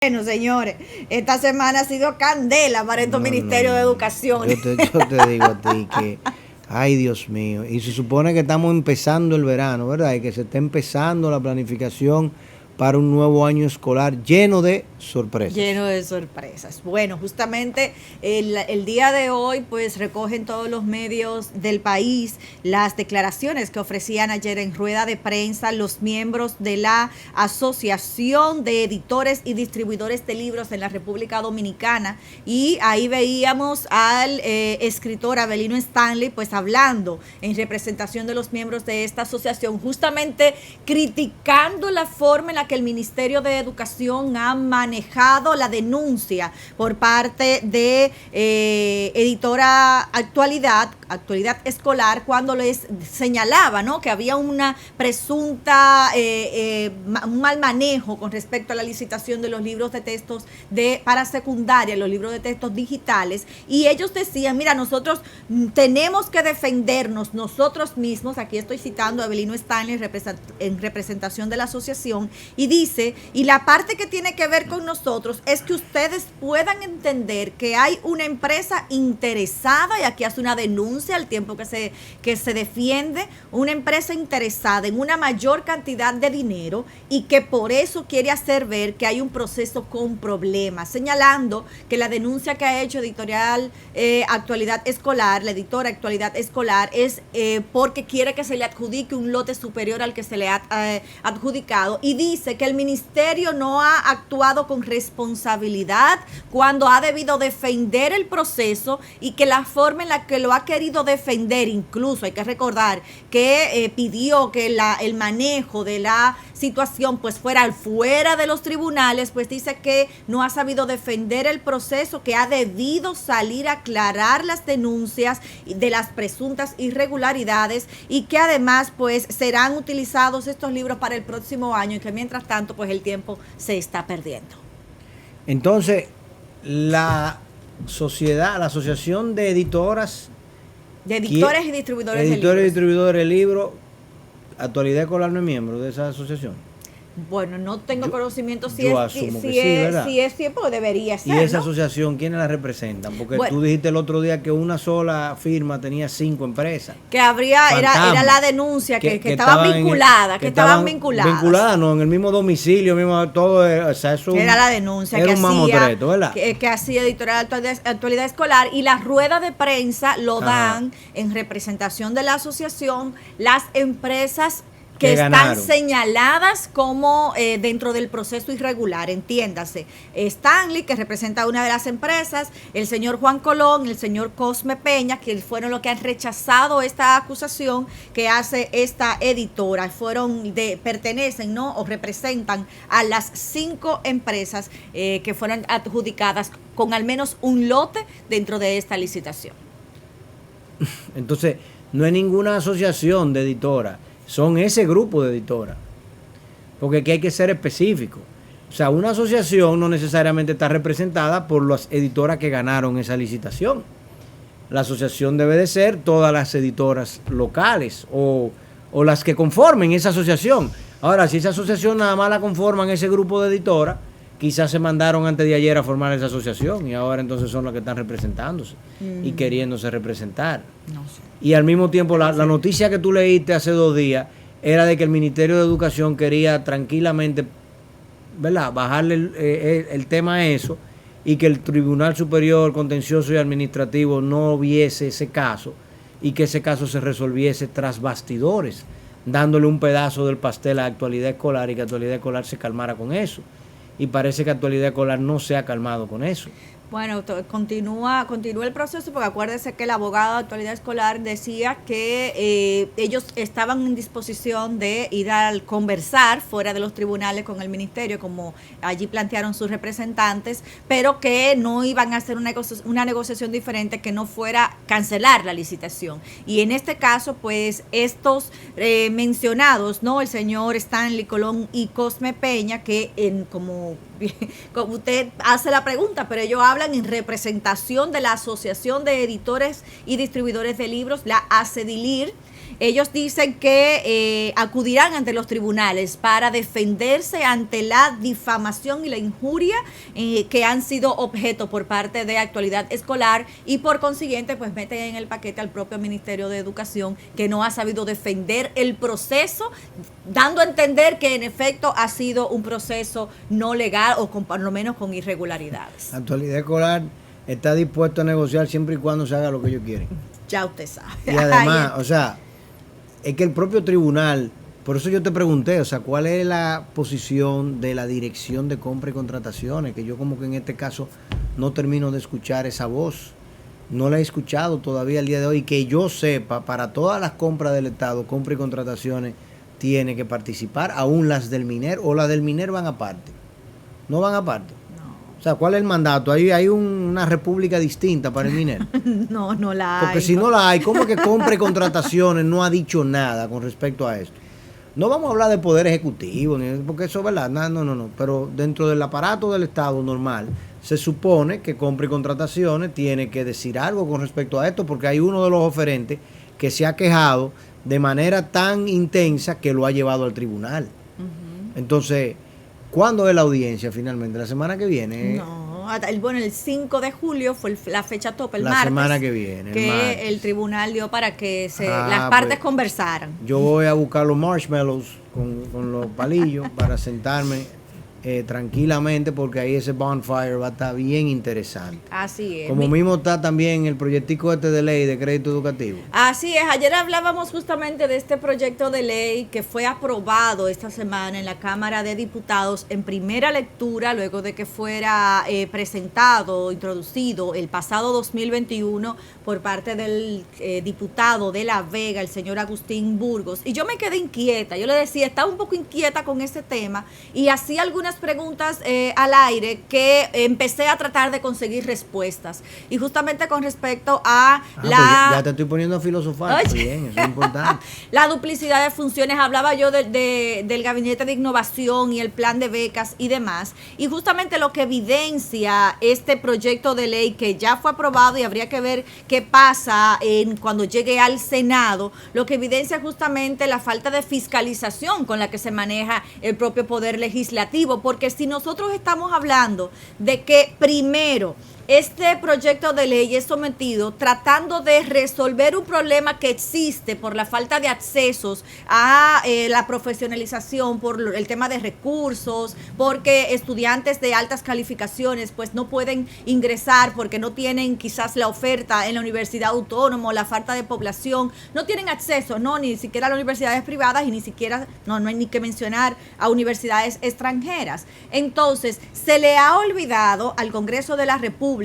Bueno, señores, esta semana ha sido candela para estos ministerios de educación. Yo te digo a ti que, ay Dios mío, y se supone que estamos empezando el verano, ¿verdad? Y que se está empezando la planificación para un nuevo año escolar lleno de sorpresas. Lleno de sorpresas. Bueno, justamente el día de hoy pues recogen todos los medios del país las declaraciones que ofrecían ayer en rueda de prensa los miembros de la Asociación de Editores y Distribuidores de Libros en la República Dominicana, y ahí veíamos al escritor Avelino Stanley pues hablando en representación de los miembros de esta asociación, justamente criticando la forma en la que el Ministerio de Educación ha manejado la denuncia por parte de editora Actualidad Escolar, cuando les señalaba, ¿no?, que había una presunta un mal manejo con respecto a la licitación de los libros de textos para secundaria, los libros de textos digitales, y ellos decían, mira, nosotros tenemos que defendernos nosotros mismos. Aquí estoy citando a Avelino Stanley en representación de la asociación, y dice, y la parte que tiene que ver con nosotros es que ustedes puedan entender que hay una empresa interesada, y aquí hace una denuncia al tiempo que se defiende, una empresa interesada en una mayor cantidad de dinero, y que por eso quiere hacer ver que hay un proceso con problemas, señalando que la denuncia que ha hecho editorial Actualidad Escolar, la editora Actualidad Escolar, es porque quiere que se le adjudique un lote superior al que se le ha adjudicado, y dice que el ministerio no ha actuado con responsabilidad cuando ha debido defender el proceso, y que la forma en la que lo ha querido defender, incluso hay que recordar que pidió que el manejo de la situación pues fuera de los tribunales, pues dice que no ha sabido defender el proceso, que ha debido salir a aclarar las denuncias de las presuntas irregularidades, y que además pues serán utilizados estos libros para el próximo año, y que mientras tanto pues el tiempo se está perdiendo. Entonces, la Asociación de Editoras, de Editores y Distribuidores de Editores y Libros. Distribuidores de Libros, Actualidad Escolar no es miembro de esa asociación. Bueno, no tengo conocimiento si es, pues debería ser. ¿Y esa ¿no? asociación quiénes la representan? Porque bueno, tú dijiste el otro día que una sola firma tenía 5 empresas. Que era la denuncia que estaban vinculadas, que estaban vinculadas. Vinculadas, no, en el mismo domicilio, mismo todo, o sea, eso era la denuncia era un mamotreto, ¿verdad? Que hacía Editorial Actualidad Escolar, y la rueda de prensa lo dan en representación de la asociación las empresas que están señaladas como dentro del proceso irregular, entiéndase. Stanley, que representa una de las empresas, el señor Juan Colón, el señor Cosme Peña, que fueron los que han rechazado esta acusación que hace esta editora, pertenecen, ¿no?, o representan a las 5 empresas que fueron adjudicadas con al menos un lote dentro de esta licitación. Entonces, no hay ninguna asociación de editoras, son ese grupo de editoras, porque aquí hay que ser específico. O sea, una asociación no necesariamente está representada por las editoras que ganaron esa licitación. La asociación debe de ser todas las editoras locales o las que conformen esa asociación. Ahora, si esa asociación nada más la conforman ese grupo de editoras, quizás se mandaron antes de ayer a formar esa asociación, y ahora entonces son las que están representándose y queriéndose representar. No sé. Y al mismo tiempo la noticia que tú leíste hace 2 días era de que el Ministerio de Educación quería tranquilamente, ¿verdad?, bajarle el tema a eso, y que el Tribunal Superior Contencioso y Administrativo no viese ese caso, y que ese caso se resolviese tras bastidores, dándole un pedazo del pastel a Actualidad Escolar, y que Actualidad Escolar se calmara con eso. Y parece que Actualidad Escolar no se ha calmado con eso. Bueno, continúa el proceso, porque acuérdese que el abogado de Actualidad Escolar decía que ellos estaban en disposición de ir a conversar fuera de los tribunales con el ministerio, como allí plantearon sus representantes, pero que no iban a hacer una negociación diferente que no fuera cancelar la licitación. Y en este caso, pues estos mencionados, ¿no?, el señor Stanley Colón y Cosme Peña, que como usted hace la pregunta, pero ellos hablan en representación de la Asociación de Editores y Distribuidores de Libros, la ACEDILIR, Ellos dicen que acudirán ante los tribunales para defenderse ante la difamación y la injuria que han sido objeto por parte de Actualidad Escolar, y por consiguiente pues meten en el paquete al propio Ministerio de Educación, que no ha sabido defender el proceso, dando a entender que en efecto ha sido un proceso no legal o por lo menos con irregularidades. La Actualidad Escolar está dispuesto a negociar siempre y cuando se haga lo que ellos quieren. Ya usted sabe. Y además, o sea, es que el propio tribunal, por eso yo te pregunté, o sea, ¿cuál es la posición de la Dirección de Compra y Contrataciones? Que yo como que en este caso no termino de escuchar esa voz. No la he escuchado todavía el día de hoy. Que yo sepa, para todas las compras del Estado, compra y contrataciones, tiene que participar, aún las del MINER, o las del MINER van aparte. No van aparte. O sea, ¿cuál es el mandato? Hay una república distinta para el MINER. No la hay. Porque si no la hay, ¿cómo que compra y contrataciones no ha dicho nada con respecto a esto? No vamos a hablar de poder ejecutivo, porque eso es verdad. No. Pero dentro del aparato del Estado normal, se supone que compra y contrataciones tiene que decir algo con respecto a esto, porque hay uno de los oferentes que se ha quejado de manera tan intensa que lo ha llevado al tribunal. Entonces, ¿cuándo es la audiencia finalmente? ¿La semana que viene? No, bueno, el 5 de julio fue la fecha tope, el la martes. La semana que viene. Que el tribunal dio para que las partes pues, conversaran. Yo voy a buscar los marshmallows con los palillos para sentarme tranquilamente, porque ahí ese bonfire va a estar bien interesante. Así es. Como mismo está también el proyectico de ley de crédito educativo. Así es. Ayer hablábamos justamente de este proyecto de ley que fue aprobado esta semana en la Cámara de Diputados en primera lectura, luego de que fuera presentado, introducido el pasado 2021 por parte del diputado de La Vega, el señor Agustín Burgos. Y yo me quedé inquieta. Yo le decía, estaba un poco inquieta con ese tema y hacía algunas preguntas al aire que empecé a tratar de conseguir respuestas. Y justamente con respecto a pues ya te estoy poniendo a filosofar. Bien, eso es importante. La duplicidad de funciones, hablaba yo del Gabinete de Innovación y el plan de becas y demás. Y justamente lo que evidencia este proyecto de ley que ya fue aprobado, y habría que ver qué pasa cuando llegue al Senado, lo que evidencia justamente la falta de fiscalización con la que se maneja el propio Poder Legislativo. Porque si nosotros estamos hablando de que primero este proyecto de ley es sometido tratando de resolver un problema que existe por la falta de accesos a la profesionalización, por el tema de recursos, porque estudiantes de altas calificaciones pues no pueden ingresar porque no tienen quizás la oferta en la universidad autónoma, o la falta de población, no tienen acceso, ni siquiera a las universidades privadas, y ni siquiera, no hay ni que mencionar a universidades extranjeras. Entonces, se le ha olvidado al Congreso de la República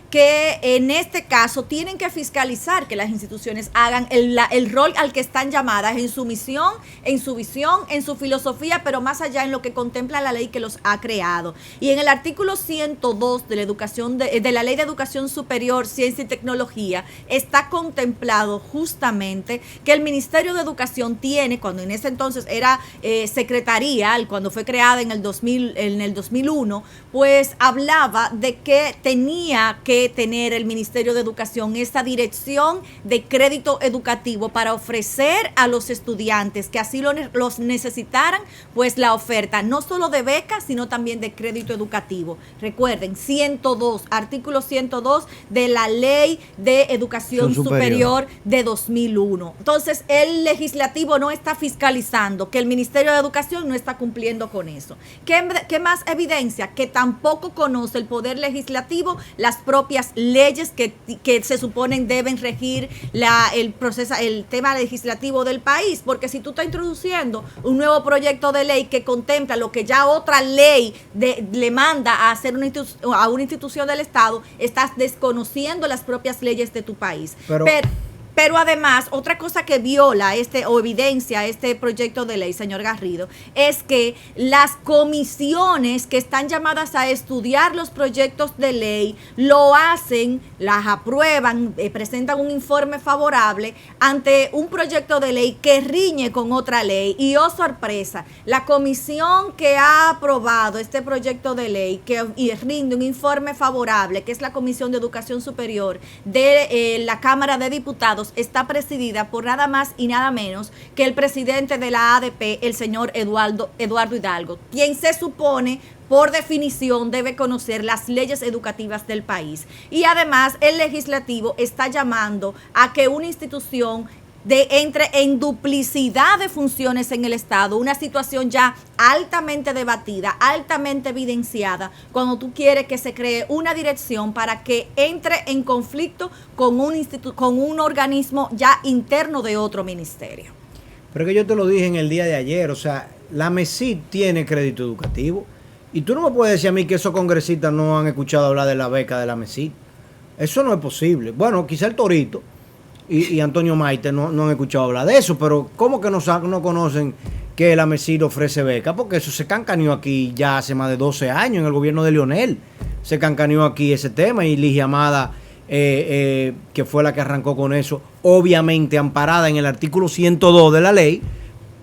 que en este caso tienen que fiscalizar que las instituciones hagan el rol al que están llamadas en su misión, en su visión, en su filosofía, pero más allá en lo que contempla la ley que los ha creado. Y en el artículo 102 de la educación de la Ley de Educación Superior, Ciencia y Tecnología, está contemplado justamente que el Ministerio de Educación tiene, cuando en ese entonces era secretaría, cuando fue creada en el 2001, pues hablaba de que tenía que tener el Ministerio de Educación esta dirección de crédito educativo para ofrecer a los estudiantes que así los necesitaran, pues la oferta no solo de becas, sino también de crédito educativo. Recuerden, artículo 102 de la Ley de Educación Superior de 2001. Entonces, el legislativo no está fiscalizando, que el Ministerio de Educación no está cumpliendo con eso. ¿Qué más evidencia? Que tampoco conoce el Poder Legislativo las propias leyes que se suponen deben regir el tema legislativo del país, porque si tú estás introduciendo un nuevo proyecto de ley que contempla lo que ya otra ley le manda a hacer a una institución del Estado, estás desconociendo las propias leyes de tu país. Pero además, otra cosa que viola o evidencia este proyecto de ley, señor Garrido, es que las comisiones que están llamadas a estudiar los proyectos de ley lo hacen, las aprueban, presentan un informe favorable ante un proyecto de ley que riñe con otra ley. Y oh sorpresa, la comisión que ha aprobado este proyecto de ley y rinde un informe favorable, que es la Comisión de Educación Superior de la Cámara de Diputados, miembros está presidida por nada más y nada menos que el presidente de la ADP, el señor Eduardo Hidalgo, quien se supone por definición debe conocer las leyes educativas del país. Y además el legislativo está llamando a que una institución entre en duplicidad de funciones en el Estado, una situación ya altamente debatida, altamente evidenciada, cuando tú quieres que se cree una dirección para que entre en conflicto con un organismo ya interno de otro ministerio. Pero que yo te lo dije en el día de ayer, o sea, la MESID tiene crédito educativo y tú no me puedes decir a mí que esos congresistas no han escuchado hablar de la beca de la MESID. Eso no es posible. Bueno, quizá el Torito y Antonio Maite no han escuchado hablar de eso, pero ¿cómo que no conocen que la MESID ofrece beca? Porque eso se cancaneó aquí ya hace más de 12 años en el gobierno de Leonel. Se cancaneó aquí ese tema y Ligia Amada, que fue la que arrancó con eso, obviamente amparada en el artículo 102 de la ley,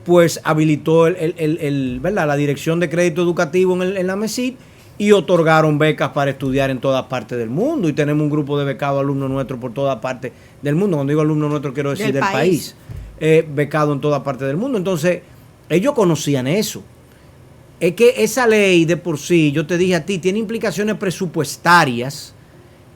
pues habilitó ¿verdad? La Dirección de Crédito Educativo en la MESID y otorgaron becas para estudiar en todas partes del mundo. Y tenemos un grupo de becados alumnos nuestros por todas partes del mundo. Cuando digo alumnos nuestros quiero decir del país. Becado en todas partes del mundo. Entonces, ellos conocían eso. Es que esa ley de por sí, yo te dije a ti, tiene implicaciones presupuestarias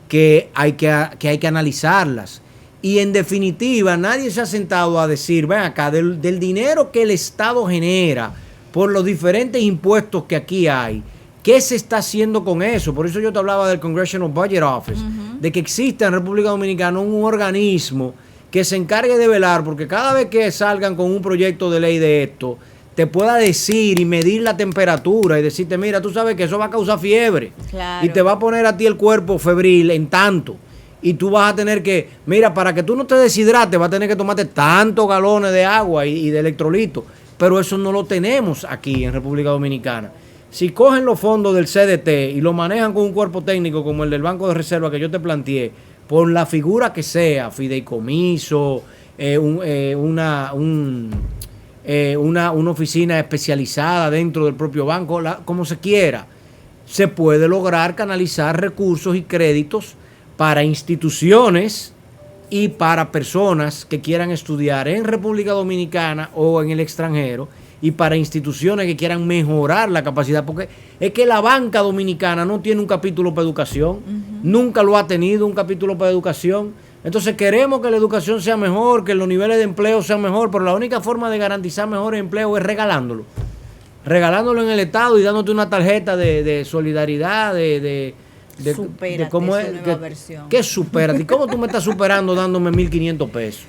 que hay que analizarlas. Y en definitiva, nadie se ha sentado a decir, ven acá, del dinero que el Estado genera por los diferentes impuestos que aquí hay, ¿qué se está haciendo con eso? Por eso yo te hablaba del Congressional Budget Office, de que existe en República Dominicana un organismo que se encargue de velar, porque cada vez que salgan con un proyecto de ley de esto, te pueda decir y medir la temperatura y decirte, mira, tú sabes que eso va a causar fiebre. Claro. Y te va a poner a ti el cuerpo febril en tanto. Y tú vas a tener que, mira, para que tú no te deshidrates, vas a tener que tomarte tantos galones de agua y de electrolitos. Pero eso no lo tenemos aquí en República Dominicana. Si cogen los fondos del CDT y lo manejan con un cuerpo técnico como el del Banco de Reserva que yo te planteé, por la figura que sea, fideicomiso, una oficina especializada dentro del propio banco, como se quiera, se puede lograr canalizar recursos y créditos para instituciones y para personas que quieran estudiar en República Dominicana o en el extranjero, y para instituciones que quieran mejorar la capacidad, porque es que la banca dominicana no tiene un capítulo para educación, nunca lo ha tenido un capítulo para educación. Entonces queremos que la educación sea mejor, que los niveles de empleo sean mejor, pero la única forma de garantizar mejores empleos es regalándolo en el Estado y dándote una tarjeta de solidaridad, de cómo es, versión. ¿Qué supera? ¿Y cómo tú me estás superando dándome 1.500 pesos?